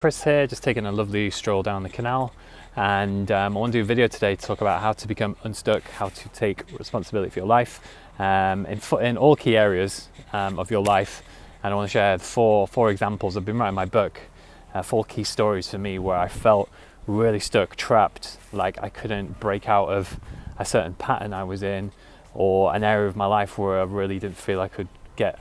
Chris here, just taking a lovely stroll down the canal, and I want to do a video today to talk about how to become unstuck, how to take responsibility for your life in all key areas of your life. And I want to share four examples. I've been writing my book, 4 key stories for me where I felt really stuck, trapped, like I couldn't break out of a certain pattern I was in, or an area of my life where I really didn't feel I could get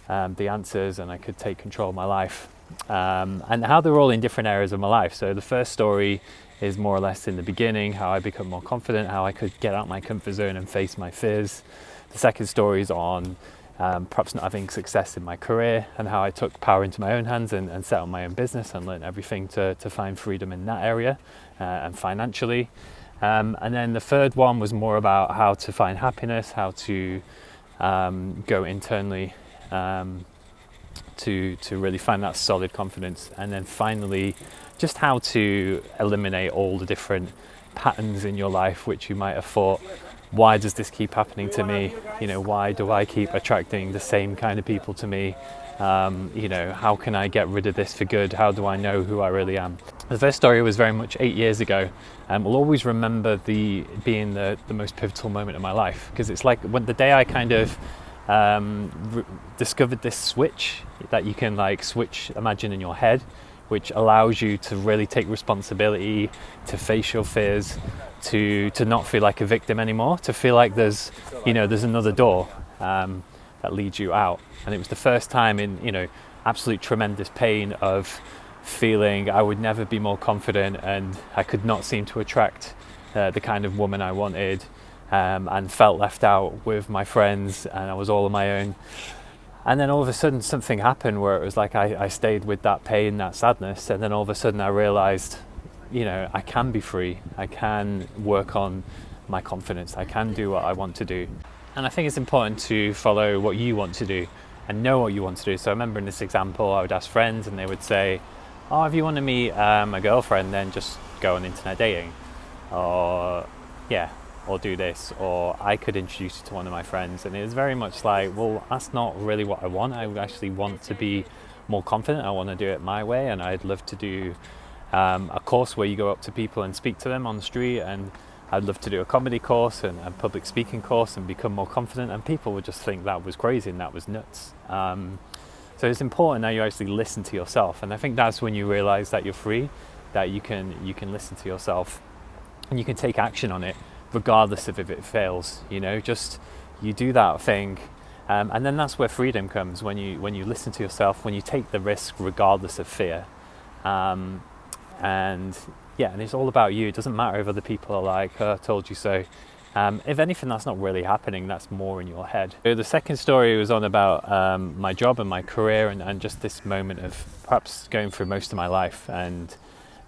the answers and I could take control of my life. And how they're all in different areas of my life. So the first story is more or less in the beginning, how I become more confident, how I could get out my comfort zone and face my fears. The second story is on perhaps not having success in my career and how I took power into my own hands and set up my own business and learned everything to find freedom in that area and financially. And then the third one was more about how to find happiness, how to go internally to really find that solid confidence, and then finally just how to eliminate all the different patterns in your life which you might have thought, why does this keep happening to me? Why do I keep attracting the same kind of people to me? How can I get rid of this for good? How do I know who I really am? The first story was very much 8 years ago, and will always remember being the most pivotal moment of my life, because it's like when the day I kind of discovered this switch that you can imagine in your head, which allows you to really take responsibility, to face your fears, to not feel like a victim anymore, to feel like there's another door that leads you out. And it was the first time in absolute tremendous pain of feeling I would never be more confident, and I could not seem to attract the kind of woman I wanted. And felt left out with my friends, and I was all on my own. And then all of a sudden something happened where it was like I stayed with that pain, that sadness, and then all of a sudden I realized, I can be free, I can work on my confidence, I can do what I want to do. And I think it's important to follow what you want to do and know what you want to do. So I remember in this example, I would ask friends and they would say, oh, if you want to meet a girlfriend, then just go on internet dating, or do this, or I could introduce you to one of my friends. And it was very much like, well, that's not really what I want. I actually want to be more confident. I want to do it my way, and I'd love to do a course where you go up to people and speak to them on the street, and I'd love to do a comedy course and a public speaking course and become more confident. And people would just think that was crazy and that was nuts. So it's important that you actually listen to yourself, and I think that's when you realize that you're free, that you can listen to yourself and you can take action on it regardless of if it fails. Just you do that thing, and then that's where freedom comes, when you listen to yourself, when you take the risk regardless of fear. And it's all about you. It doesn't matter if other people are like, oh, I told you so. If anything, that's not really happening, that's more in your head. So the second story was on about my job and my career, and just this moment of perhaps going through most of my life and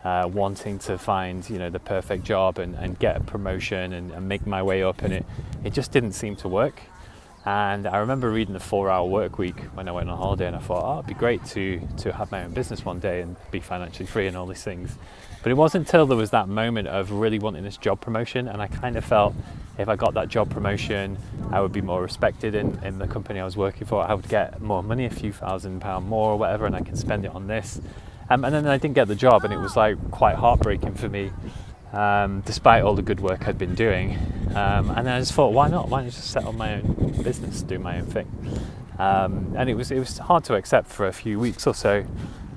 wanting to find the perfect job and get a promotion and make my way up, and it just didn't seem to work. And I remember reading the 4-Hour Work Week when I went on holiday, and I thought, it'd be great to have my own business one day and be financially free and all these things. But it wasn't until there was that moment of really wanting this job promotion, and I kind of felt if I got that job promotion, I would be more respected in the company I was working for. I would get more money, a few £1,000 more or whatever, and I can spend it on this. And then I didn't get the job, and it was like quite heartbreaking for me, despite all the good work I'd been doing. And then I just thought, why not? Why not just set up my own business, do my own thing? And it was hard to accept for a few weeks or so.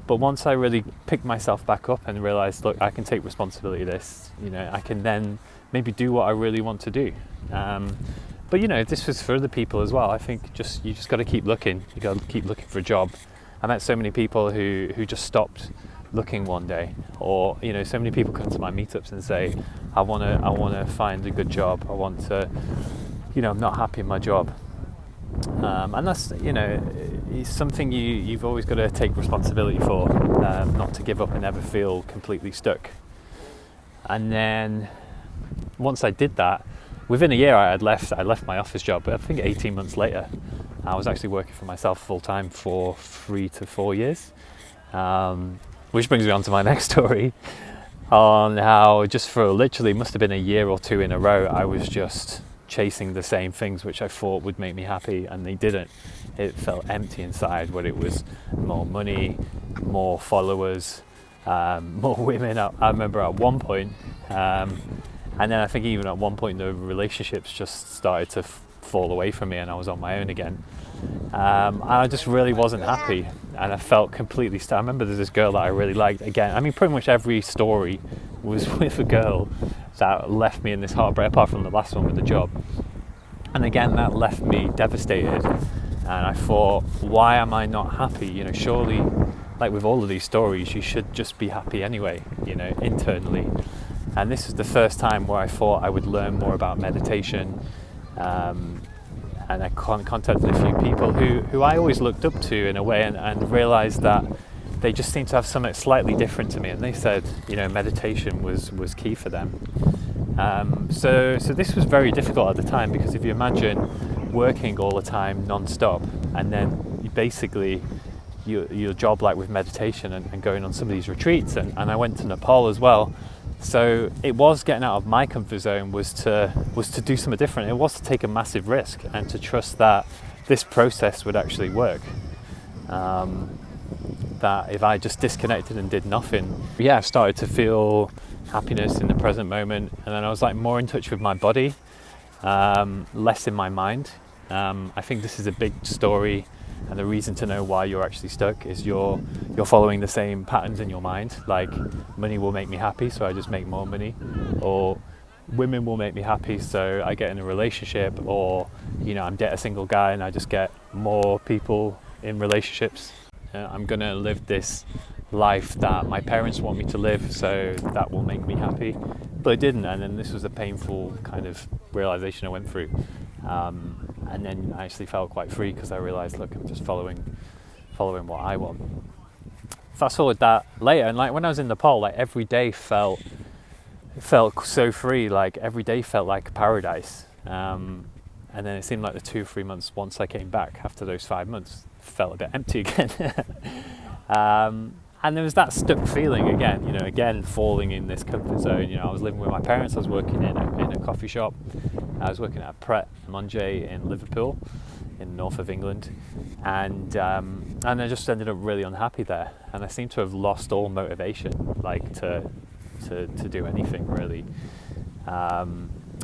But once I really picked myself back up and realized, look, I can take responsibility of this, I can then maybe do what I really want to do. But this was for other people as well. I think you just got to keep looking. You got to keep looking for a job. I met so many people who just stopped looking one day, or so many people come to my meetups and say, I want to find a good job. I want to, I'm not happy in my job. And that's it's something you've always got to take responsibility for, not to give up and never feel completely stuck. And then once I did that, within a year I left my office job, but I think 18 months later I was actually working for myself full time for 3 to 4 years, which brings me on to my next story on how just for literally must have been a year or two in a row I was just chasing the same things which I thought would make me happy, and they didn't. It felt empty inside, where it was more money, more followers, more women. I remember at one point, and then I think even at one point the relationships just started to fall away from me, and I was on my own again. And I just really wasn't happy, and I felt completely I remember there's this girl that I really liked. Again, I mean, pretty much every story was with a girl that left me in this heartbreak, apart from the last one with the job. And again, that left me devastated, and I thought, why am I not happy? You know, surely, like with all of these stories, you should just be happy anyway, you know, internally. And this is the first time where I thought I would learn more about meditation, and I contacted a few people who I always looked up to in a way, and realised that they just seemed to have something slightly different to me, and they said, you know, meditation was key for them. So this was very difficult at the time, because if you imagine working all the time non-stop, and then you basically your job, like with meditation and going on some of these retreats, and I went to Nepal as well. So it was getting out of my comfort zone was to do something different. It was to take a massive risk and to trust that this process would actually work. That if I just disconnected and did nothing, I started to feel happiness in the present moment, and then I was like more in touch with my body, less in my mind. I think this is a big story, and the reason to know why you're actually stuck is you're following the same patterns in your mind. Like, money will make me happy, so I just make more money, or women will make me happy, so I get in a relationship, or I'm a single guy and I just get more people in relationships. I'm gonna live this life that my parents want me to live, so that will make me happy. But it didn't, and then this was a painful kind of realization I went through. And then I actually felt quite free, because I realized, look, I'm just following what I want. Fast forward that later, and like when I was in Nepal, like every day felt so free. Like every day felt like paradise. And then it seemed like the 2 or 3 months once I came back after those 5 months felt a bit empty again. And there was that stuck feeling again, again falling in this comfort zone. I was living with my parents, I was working in a coffee shop, I was working at Pret Manger in Liverpool, in the north of England, and I just ended up really unhappy there, and I seemed to have lost all motivation, like to do anything really.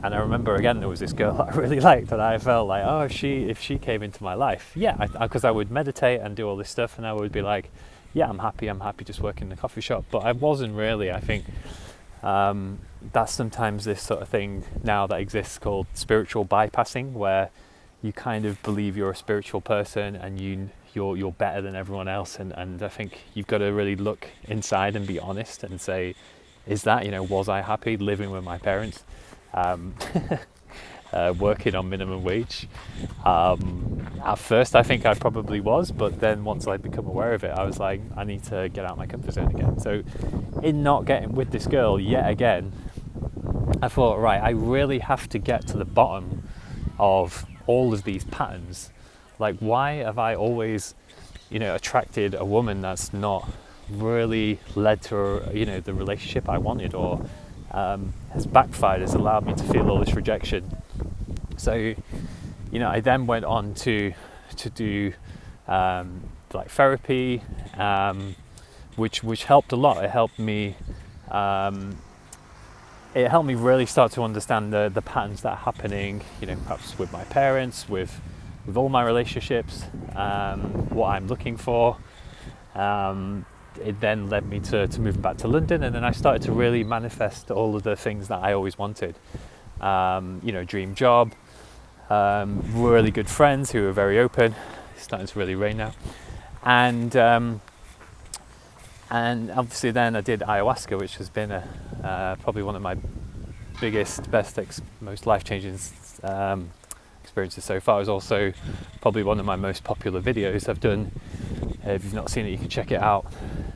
And I remember again there was this girl that I really liked, and I felt like, oh, if she came into my life, because I would meditate and do all this stuff, and I would be like, yeah, I'm happy just working in the coffee shop. But I wasn't really. I think that's sometimes this sort of thing now that exists called spiritual bypassing, where you kind of believe you're a spiritual person and you're better than everyone else, and I think you've got to really look inside and be honest and say, is that, was I happy living with my parents, working on minimum wage? At first I think I probably was, but then once I'd become aware of it, I was like, I need to get out of my comfort zone again. So in not getting with this girl yet again, I thought, right, I really have to get to the bottom of all of these patterns. Like, why have I always attracted a woman that's not really led to the relationship I wanted, or has backfired, has allowed me to feel all this rejection? So I then went on to do like therapy, which helped a lot. It helped me really start to understand the patterns that are happening, perhaps with my parents, with all my relationships, what I'm looking for. It then led me to moving back to London, and then I started to really manifest all of the things that I always wanted. Dream job, really good friends who were very open. It's starting to really rain now, and obviously then I did ayahuasca, which has been probably one of my biggest, best, most life-changing experiences so far. It was also probably one of my most popular videos I've done. If you've not seen it, you can check it out.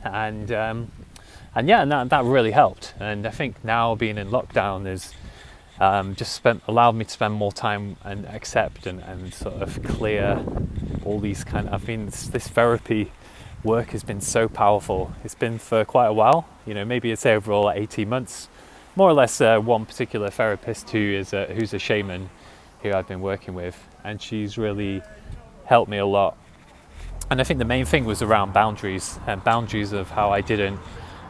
And that really helped. And I think now being in lockdown is allowed me to spend more time and accept and sort of clear all these this therapy work has been so powerful. It's been for quite a while, maybe I'd say overall 18 months, more or less. One particular therapist who's a shaman who I've been working with, and she's really helped me a lot. And I think the main thing was around boundaries, and boundaries of how I didn't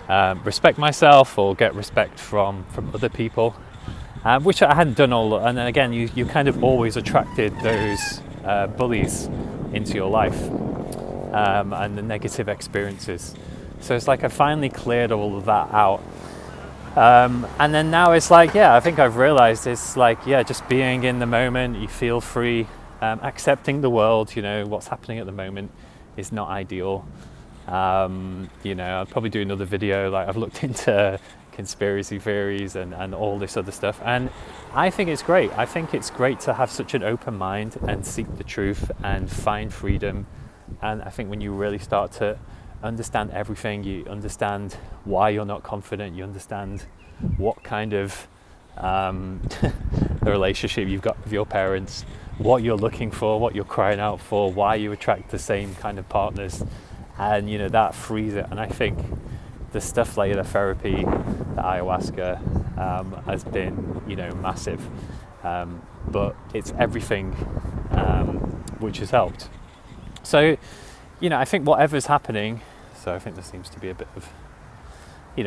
respect myself or get respect from other people, which I hadn't done all. And then again, you kind of always attracted those bullies into your life, and the negative experiences. So it's like I finally cleared all of that out. And then now it's like, yeah, I think I've realized it's like, yeah, just being in the moment, you feel free, accepting the world, what's happening at the moment is not ideal. I'll probably do another video, like I've looked into conspiracy theories and all this other stuff, and I think it's great. I think it's great to have such an open mind and seek the truth and find freedom. And I think when you really start to understand everything, you understand why you're not confident, you understand what kind of the relationship you've got with your parents, what you're looking for, what you're crying out for, why you attract the same kind of partners, and that frees it. And I think the stuff like the therapy, the ayahuasca, has been massive, but it's everything which has helped. So I think whatever's happening, so I think there seems to be a bit of,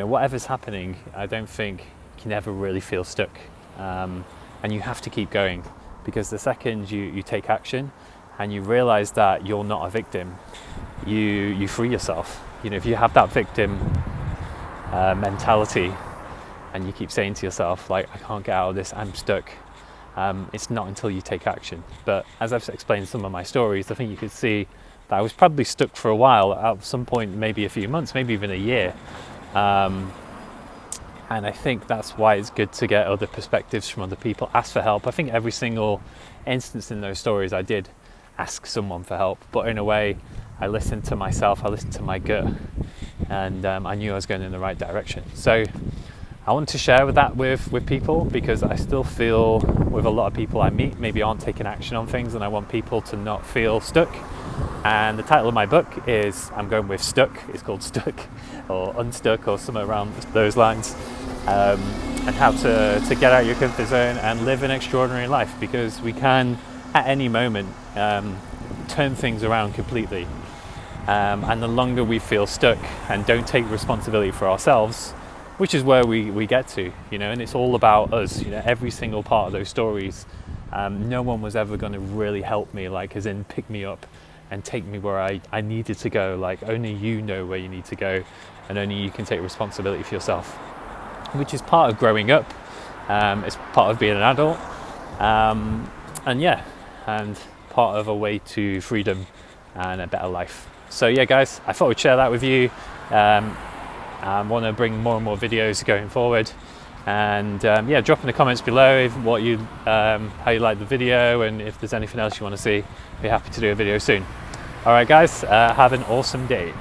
whatever's happening, I don't think you can ever really feel stuck. And you have to keep going, because the second you take action and you realize that you're not a victim, you free yourself. If you have that victim mentality and you keep saying to yourself, like, I can't get out of this, I'm stuck, it's not until you take action. But as I've explained in some of my stories, I think you could see that I was probably stuck for a while, at some point maybe a few months, maybe even a year. And I think that's why it's good to get other perspectives from other people, ask for help. I think every single instance in those stories I did ask someone for help, but in a way I listened to myself, I listened to my gut, and I knew I was going in the right direction. So I want to share that with people, because I still feel with a lot of people I meet maybe aren't taking action on things, and I want people to not feel stuck. And the title of my book is, I'm going with Stuck, it's called Stuck or Unstuck or somewhere around those lines, and how to get out of your comfort zone and live an extraordinary life, because we can at any moment turn things around completely. And the longer we feel stuck and don't take responsibility for ourselves, which is where we get to, and it's all about us, every single part of those stories. No one was ever going to really help me, like as in pick me up and take me where I needed to go. Like only you know where you need to go, and only you can take responsibility for yourself, which is part of growing up. It's part of being an adult, and part of a way to freedom and a better life. So yeah, guys, I thought I'd share that with you. I want to bring more and more videos going forward, and drop in the comments below how you like the video, and if there's anything else you want to see. Be happy to do a video soon. All right, guys, have an awesome day.